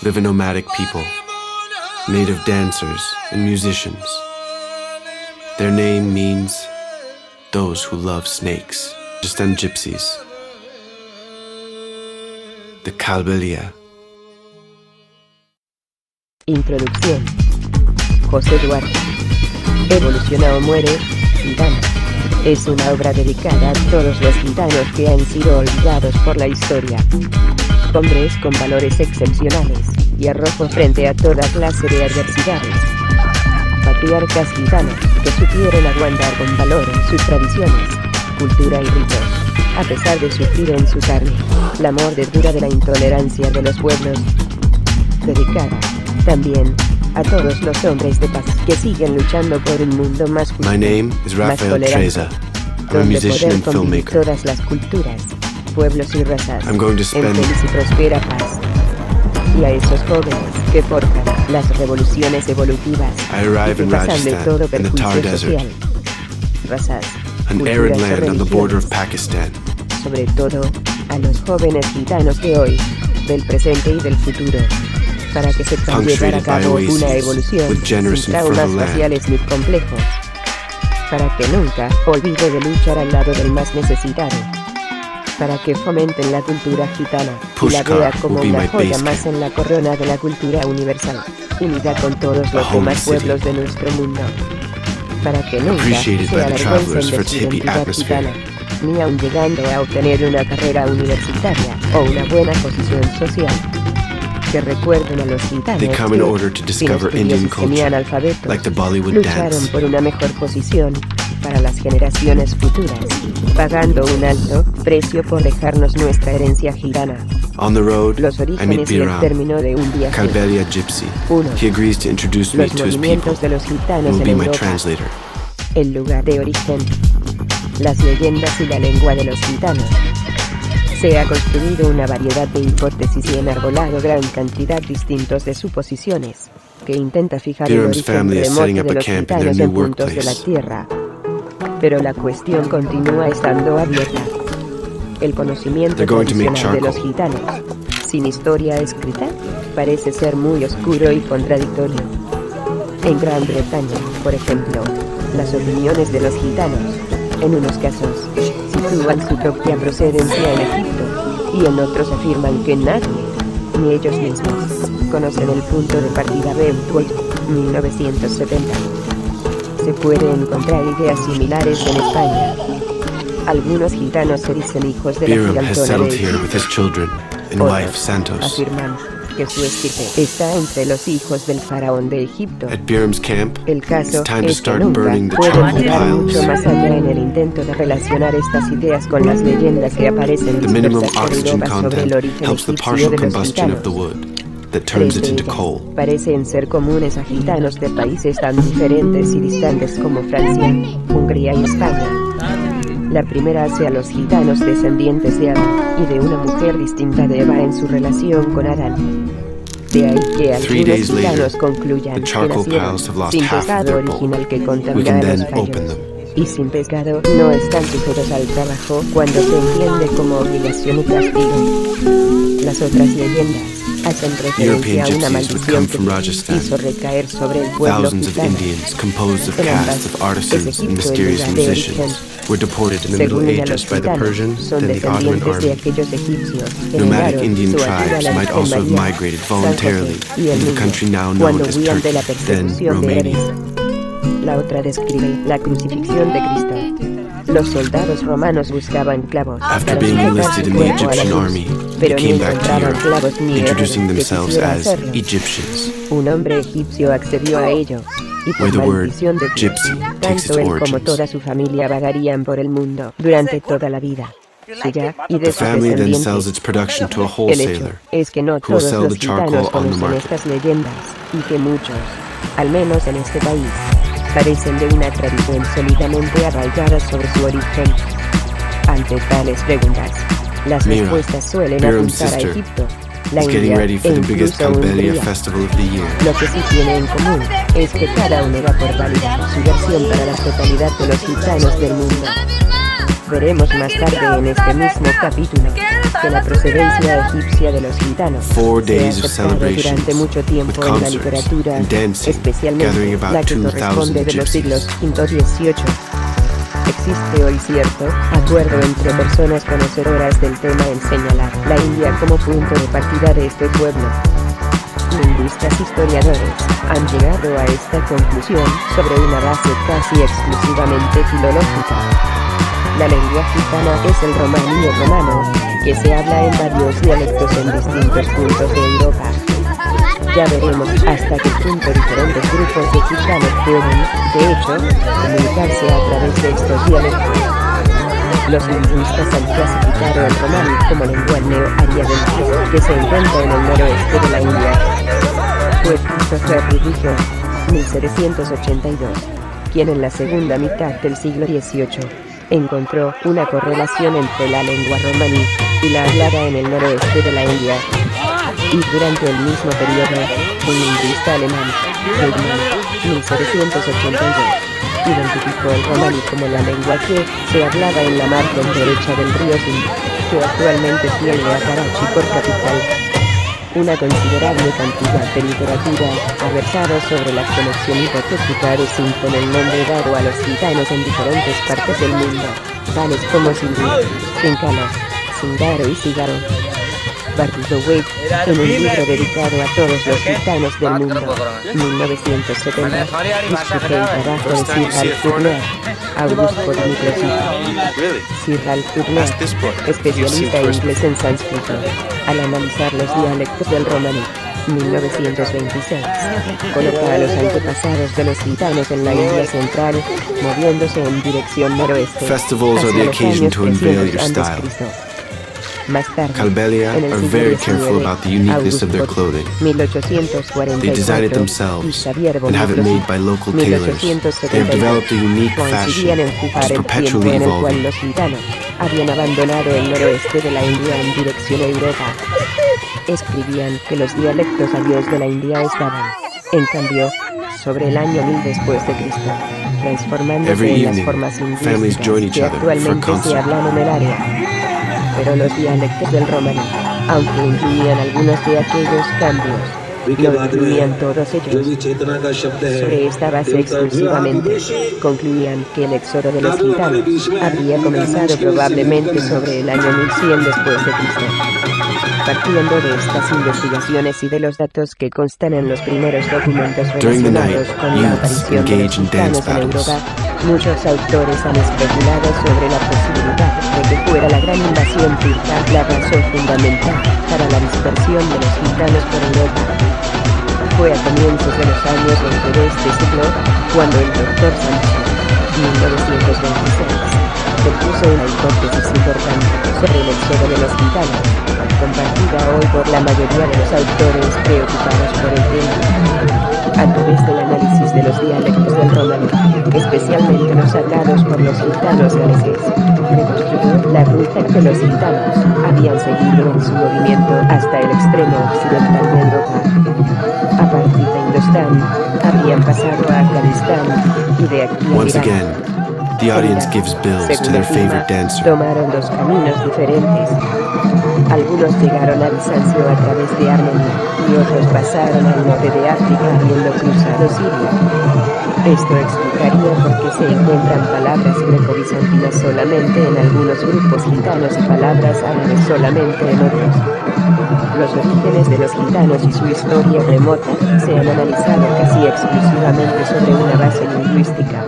live a nomadic people, native dancers and musicians. Their name means those who love snakes, Rajasthan gypsies. The Kalbelia. Introducción. José Duarte. Evoluciona o muere, gitano. Es una obra dedicada a todos los gitanos que han sido olvidados por la historia. Hombres con valores excepcionales y arrojo frente a toda clase de adversidades. Patriarcas gitanos que supieron aguantar con valor en sus tradiciones, cultura y ritos, a pesar de sufrir en su carne la mordedura de la intolerancia de los pueblos. Dedicada, también, a todos los hombres de paz que siguen luchando por un mundo más justo, My name is más Rafael tolerante, Treza. I'm a donde musician poder and convivir filmmaker. todas las culturas, pueblos y razas, I'm going to en spend feliz y próspera paz. Y a esos jóvenes que forjan las revoluciones evolutivas I arrive y que in pasan de Rajasthan, todo in the Thar perjuicio Desert, social, razas, an culturas arid o land on the border of religiones. Pakistan. Sobre todo, a los jóvenes gitanos de hoy, del presente y del futuro, para que sepan llevar a Punctuated by cabo una oases, evolución with generous sin and traumas fertile land. raciales ni complejos, para que nunca olvide de luchar al lado del más necesitado, para que fomenten la cultura gitana y la Pushkar vea como will be una my joya base más camp. en la corona de la cultura universal, unida con todos A los holy demás city. pueblos de nuestro mundo, para que nunca Appreciated se by the travelers avergüencen for de its su hippie identidad atmosphere. gitana, ni aun llegando a obtener una carrera universitaria o una buena posición social. Que recuerden a los gitanos They come in que, order to sin discover estudios Indian y culture, semianalfabetos, like the Bollywood lucharon dance. por una mejor posición para las generaciones futuras, pagando un alto precio por dejarnos nuestra herencia gitana. On the road, Los I meet orígenes y el Biram, término de un viaje. Kalbelia gypsy. 1. He agrees to introduce me Los to his people movimientos de los and gitanos will en be my Europa. translator. El lugar de origen. Las leyendas y la lengua de los gitanos. Se ha construido una variedad de hipótesis y enarbolado gran cantidad distintos de suposiciones, que intenta fijar el Biram's origen family is setting remoto up de a los camp in their gitanos new en puntos de la workplace. Tierra. Pero la cuestión continúa estando abierta. El conocimiento They're going to make tradicional de los charcoal. gitanos, sin historia escrita, parece ser muy oscuro y contradictorio. En Gran Bretaña, por ejemplo, las opiniones de los gitanos, en unos casos, sitúan su propia procedencia en Egipto, y en otros afirman que nadie, ni ellos mismos, conocen el punto de partida. Bentwood, 1970. Se puede encontrar ideas similares en España. Algunos gitanos se dicen hijos de la Biram has gigantona settled de here with his Egipto. children and Otros wife Santos. afirman que su estirpe está entre los hijos del faraón de Egipto. At Biram's camp, El it's caso time to es que start nunca burning the pueden charcoal llegar mucho piles. más allá en el intento de relacionar estas ideas con las leyendas que aparecen The minimum dispersas por oxygen Europa sobre el content origen helps the egipcio partial de los combustion of gitanos. the wood that turns it Tres de into ellas coal. parecen ser comunes a gitanos de países tan diferentes y distantes como Francia, Hungría y España. La primera hace a los gitanos descendientes de Adán y de una mujer distinta de Eva en su relación con Adán. De ahí que 3 algunos days later, gitanos concluyan the que charcoal nacieron piles have lost sin half of pecado their bulk. original que We contamina can a los then open callos. them. Y sin pecado no están sujetos al trabajo cuando se entiende como obligación y castigo. Las otras leyendas hacen referencia a una gypsies would maldición come que from Rajasthan. hizo recaer sobre el pueblo Thousands of gitano. Indians, composed of En ambas, castes of es artisans Egipto and el mysterious lugar de musicians, origen. were deported in the Middle Según ella, los Ages by the gitanos Persian, son then the Ottoman descendientes de army. aquellos egipcios que Nomadic negaron Indian su ayuda a tribes la might Virgen also have María, migrated San voluntarily José y el into the niño, country now known cuando as huían de la Turkey, then persecución de Romania. Herodes. La otra describe la crucifixión de Cristo. Los soldados romanos buscaban clavos After para being sujetar enlisted su in the cuerpo a la Egyptian cruz, army, they pero no came back to encontraban Europe, clavos ni introducing héroes que themselves quisiera as hacerlo. Egyptians, Un hombre egipcio accedió a ello, y por where the word maldición de Dios, gypsy takes tanto its él como origins. toda su familia vagarían por el mundo durante toda la vida suya y de The sus family then sells descendientes. its production to a El hecho wholesaler, es que no who will todos sell los the charcoal gitanos on the conocen market. estas leyendas, y que muchos, al menos en este país, carecen de una tradición sólidamente arraigada sobre su origen. Ante tales preguntas, las Mira, respuestas suelen Biram's apuntar a sister, Egipto, la is getting India ready e for the biggest incluso Kalbelia Hungría. festival of the year. Lo que sí tiene en común es que cada uno da por válida su versión para la totalidad de los gitanos del mundo. Veremos más tarde en este mismo capítulo que la procedencia egipcia de los gitanos 4 se ha days of aceptado celebration durante mucho with tiempo en la concerts literatura, and dancing, especialmente gathering about la que 2,000 corresponde de los siglos gypsies. V y XVIII. Existe hoy cierto acuerdo entre personas conocedoras del tema en señalar la India como punto de partida de este pueblo. Lingüistas historiadores han llegado a esta conclusión sobre una base casi exclusivamente filológica. La lengua gitana es el romaní o romano, que se habla en varios dialectos en distintos puntos de Europa. Ya veremos hasta qué punto diferentes grupos de gitanos pueden, de hecho, comunicarse a través de estos dialectos. Los lingüistas han clasificado el romaní como lengua neo-aria que se encuentra en el noroeste de la India. Fue Christopher Ridgway, 1782, quien en la segunda mitad del siglo XVIII encontró una correlación entre la lengua romaní y la hablada en el noroeste de la India. Y durante el mismo periodo, un lingüista alemán, Heydmann, 1782, identificó el romaní como la lengua que se hablaba en la margen derecha del río Sindh, que actualmente tiene a Karachi por capital. Una considerable cantidad de literatura ha versado sobre la conexión hipotética de Sindh con el nombre dado a los gitanos en diferentes partes del mundo, tales como Sindhu, Sincalo, Singaro y Sigaro. Bartholomew, en un libro dedicado a todos los gitanos del mundo, 1970, discute el trabajo de Sir Ralph Turner, Auguste Podnicles y Sir Ralph Turner, especialista inglés en sánscrito, al analizar los dialectos del romaní. 1926, coloca a los antepasados de los gitanos en la India central, moviéndose en dirección noroeste, Festivals are the hacia los occasion años to unveil 300 your antes style. Cristo. Más tarde, Kalbelia en el are siglo very XIX, careful about the uniqueness of their clothing. 1844, They design it y themselves Xavier and have it Bonnet, made by local tailors. They have 1872, developed a unique fashion coincidían en which fijar is el tiempo perpetually en el cual evolving. los gitanos habían abandonado el noroeste de la India en dirección a Europa. Escribían que los dialectos arios de la India estaban, en cambio, sobre el año 1000 después de Cristo, transformándose Every en las evening, formas families join lingüísticas each que other for a actualmente se concert. hablan en el área. Pero los dialectos del romaní, aunque incluían algunos de aquellos cambios, no incluían todos ellos. Sobre esta base exclusivamente, concluían que el éxodo de los gitanos habría comenzado probablemente sobre el año 1100 después de Cristo. Partiendo de estas investigaciones y de los datos que constan en los primeros documentos During the relacionados night, con la youths aparición de los engage in dance gitanos en battles. Europa, muchos autores han especulado sobre la posibilidad de que fuera la gran invasión turca la razón fundamental para la dispersión de los gitanos por Europa. Fue a comienzos de los años 20 de este siglo, cuando el Dr. Sampson, 1926, propuso una hipótesis importante sobre el éxodo de los gitanos, compartida hoy por la mayoría de los autores preocupados por el tema. A través del análisis de los dialectos del romaní, especialmente los sacados por los gitanos galeses, reconstruyó la ruta que los gitanos habían seguido en su movimiento hasta el extremo occidental de Europa. A partir de Indostán, habrían pasado a Afganistán y de aquí a Once Irán. again, the audience gives bills to Según their afirma, favorite dancer. tomaron dos caminos diferentes. Algunos llegaron a Bizancio a través de Armenia, y otros pasaron al norte de África habiendo cruzado Siria. Esto explicaría por qué se encuentran palabras greco-bizantinas solamente en algunos grupos gitanos y palabras árabes solamente en otros. Los orígenes de los gitanos y su historia remota se han analizado casi exclusivamente sobre una base lingüística.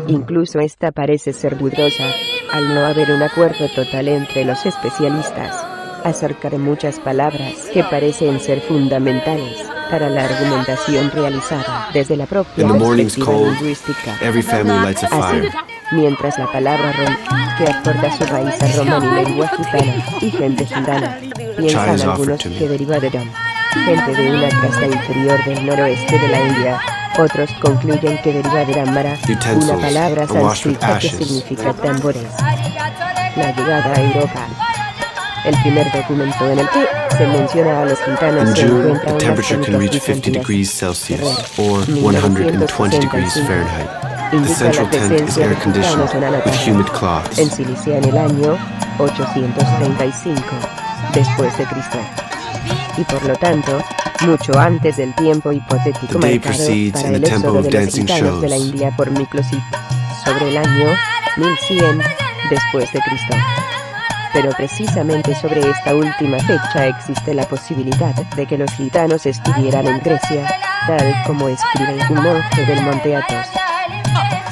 Incluso esta parece ser dudosa, al no haber un acuerdo total entre los especialistas acerca de muchas palabras que parecen ser fundamentales para la argumentación realizada desde la propia In the morning's perspectiva cold, lingüística. every family lights a Así, fire. mientras la palabra rom, que aporta su raíz a román y lengua gitana, y gente gitana, Chai piensan is offered algunos to me. que deriva de rom, gente de una casta inferior del noroeste de la India. Otros concluyen que deriva de Ramara, una Utensils palabra are washed with sánscrita que ashes. significa tambores. La llegada a Europa. El primer documento en el que se menciona a los gitanos In se June, encuentra the en las temperature can crónicas reach 50 bizantinas. degrees Celsius, Ferrer, or 120 degrees 1965. Fahrenheit. The indica la central tent is presencia de air-conditioned gitanos en with Anatolia, humid en cloths. Cilicia en el año 835 después de Cristo. Y por lo tanto, mucho antes del tiempo hipotético The day marcado proceeds para in el the tempo éxodo of de los dancing gitanos de la shows. India por Miklósip, sobre el año 1100 después de Cristo. Pero precisamente sobre esta última fecha existe la posibilidad de que los gitanos estuvieran en Grecia, tal como escribe un monje del Monte Athos.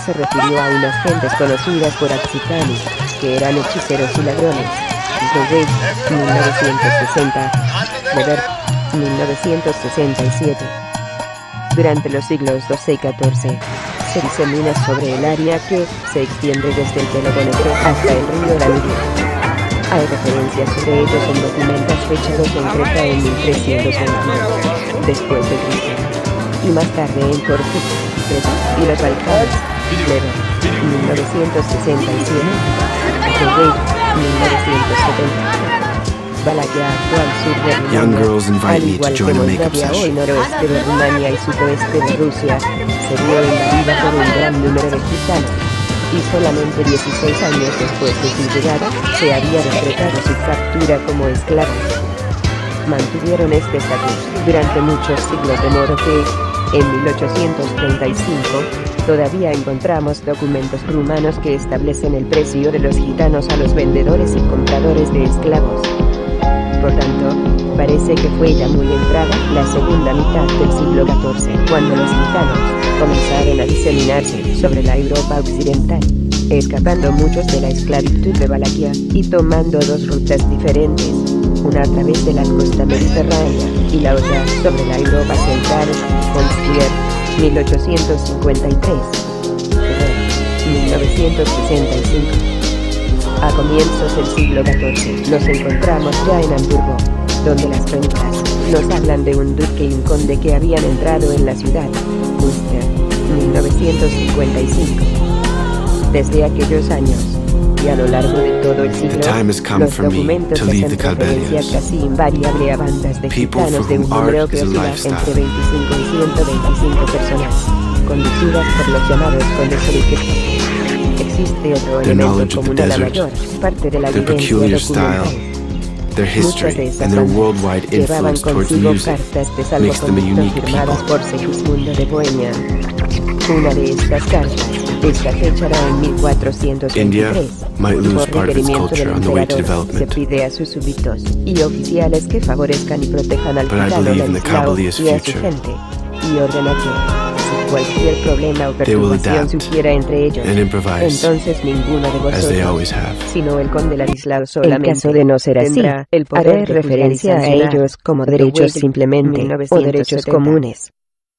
Se refirió a unas gentes conocidas por Axitani, que eran hechiceros y ladrones. Goway, 1960. Weber, 1967. Durante los siglos XII y XIV, se disemina sobre el área que se extiende desde el Peloponeso hasta el río Danubio. Hay referencias sobre ellos en documentos fechados en Creta en 1321 después de Cristo. Y más tarde en Corfú, Creta, y los Balcanes. Weber, 1967. Goway, 1970. Valaquia actual sur de Young Rumania, girls invite al me to igual que join a makeup Moldavia hoy session. noroeste de Rumania y sudoeste de Rusia, se vio invadida por un gran número de gitanos. Y solamente 16 años después de su llegada, se había decretado su captura como esclavos. Mantuvieron este estatus durante muchos siglos de modo que, en 1835, todavía encontramos documentos rumanos que establecen el precio de los gitanos a los vendedores y compradores de esclavos. Por tanto, parece que fue ya muy entrada la segunda mitad del siglo XIV cuando los gitanos comenzaron a diseminarse sobre la Europa occidental, escapando muchos de la esclavitud de Valaquia y tomando dos rutas diferentes, una a través de la costa mediterránea y la otra sobre la Europa central. Constier, 1853. Ferrer, 1965. A comienzos del siglo XIV nos encontramos ya en Hamburgo, donde las crónicas nos hablan de un duque y un conde que habían entrado en la ciudad. Münster, 1955. Desde aquellos años, y a lo largo de todo el siglo, The time has come los for me documentos to leave hacen the referencia Calbelias. casi invariable a bandas de People gitanos for de un whom número art que is a oscila lifestyle. entre 25 y 125 personas, conducidas por los llamados condes elitistas. Existe otro Their knowledge elemento of the común a la desert, mayor parte de la their vivencia peculiar style, documental. their Muchas de history, esas and their bandas worldwide llevaban influence towards consigo music cartas de makes them a salvoconducto unique firmadas people. por Segismundo de Bohemia. Una de estas cartas está fechada en 1423. India might y lose por part of its requerimiento del culture on the way to emperador, se development. pide a sus súbditos y oficiales que favorezcan y protejan al But I gitano believe in the Ladislao Kabbali's y a su future. gente, y ordena que, si cualquier problema o They will perturbación adapt surgiera entre ellos, and improvise, entonces ninguno de as they vosotros, always have. sino el conde Ladislao En solamente, caso de no ser así, tendrá el poder haré de juzgar y referencia a sancionar. ellos como The derechos Weigel, simplemente, o 1970. derechos comunes.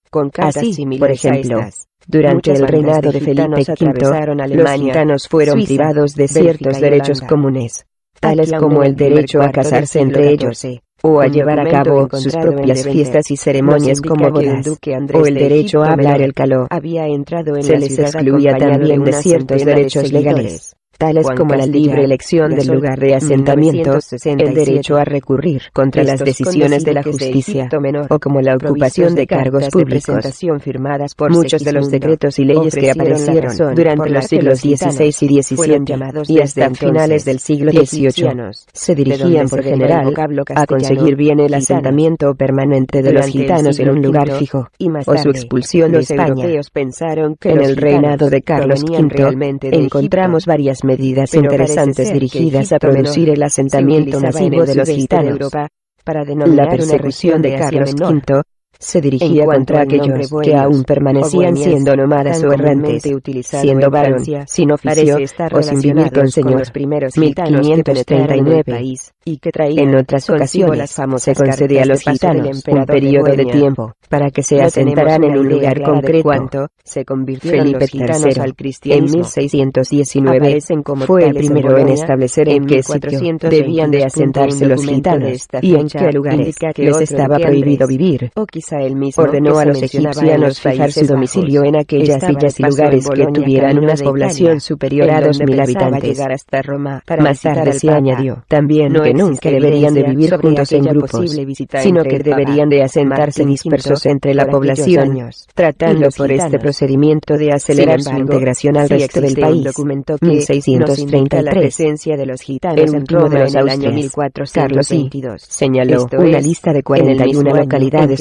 Con cartas Así, por similares a ejemplo, estas, durante muchas el bandas reinado de de Felipe gitanos V, atravesaron los Alemania, gitanos fueron Suiza, privados de Bélgica ciertos y derechos Holanda. comunes, tales Aquí aún como en el el primer derecho a cuarto del casarse siglo entre ellos, XIV, o a un llevar a documento cabo sus encontrado en propias Levante fiestas y ceremonias nos indica como que un bodas, duque Andrés o el de derecho a Egipto hablar Menor el caló. había entrado en Se la les ciudad excluía acompañado también de una ciertos centena de derechos legales, seguidores. tales Juan como la libre Castellar, elección del Gasol, lugar de asentamiento, el 1967. derecho a recurrir contra las Estos decisiones condes y de la duques de justicia, Egipto Menor, o como la ocupación provistos de cargos cartas de públicos. presentación firmadas por Muchos de los Segismundo, decretos y leyes que ofrecieron la aparecieron razón durante por la los que siglos los gitanos XVI y fueron XVII llamados y desde hasta finales entonces del siglo XVIII, egipcianos, se de donde dirigían se por deriva el general vocablo a castellano, conseguir bien el gitanos. asentamiento permanente de los Durante el gitanos en siglo un lugar V fijo, y más o su tarde, expulsión de los España. europeos pensaron que En los el reinado de gitanos Carlos provenían V realmente de encontramos Egipto. varias medidas Pero parece interesantes ser que dirigidas a Egipto Menor producir el se asentamiento utilizaba en masivo el de los sudeste de gitanos. Europa para La denominar una región persecución de de Asia Carlos Menor. V se En dirigía cuanto contra al nombre aquellos que bohemios aún o permanecían bohemias, siendo nómadas tan o errantes, comúnmente utilizado siendo en varón, Francia, sin oficio parece estar o sin vivir con relacionados con señor. los primeros gitanos que penetraron en el 1539. país y que traían En otras consigo ocasiones, las famosas se concedía a cartas los de paso del gitanos un emperador de periodo de Bohemia. tiempo para que se No asentaran tenemos en una un idea lugar clara de concreto. cuánto se convirtieron Felipe los gitanos III, al en cristianismo. 1619, Aparecen como fue el tales en primero en Bolonia. establecer en En qué sitio 1422. debían de Un asentarse los documento de gitanos esta y en fecha qué lugares indica que les otro estaba duque prohibido Andrés, vivir. o quizá él mismo ordenó a los egipcianos fijar su domicilio en aquellas villas y lugares que tuvieran una población superior a 2000 habitantes. Hasta Roma Más tarde se añadió también que nunca deberían de vivir juntos en grupos, sino que deberían de asentarse dispersos entre la población, tratando por este procedimiento de acelerar su integración al resto del país. 1633. La presencia de los gitanos El en último de Roma los en el año Austrias, Carlos I, 1422. señaló Esto una es, lista de en el mismo 41 año localidades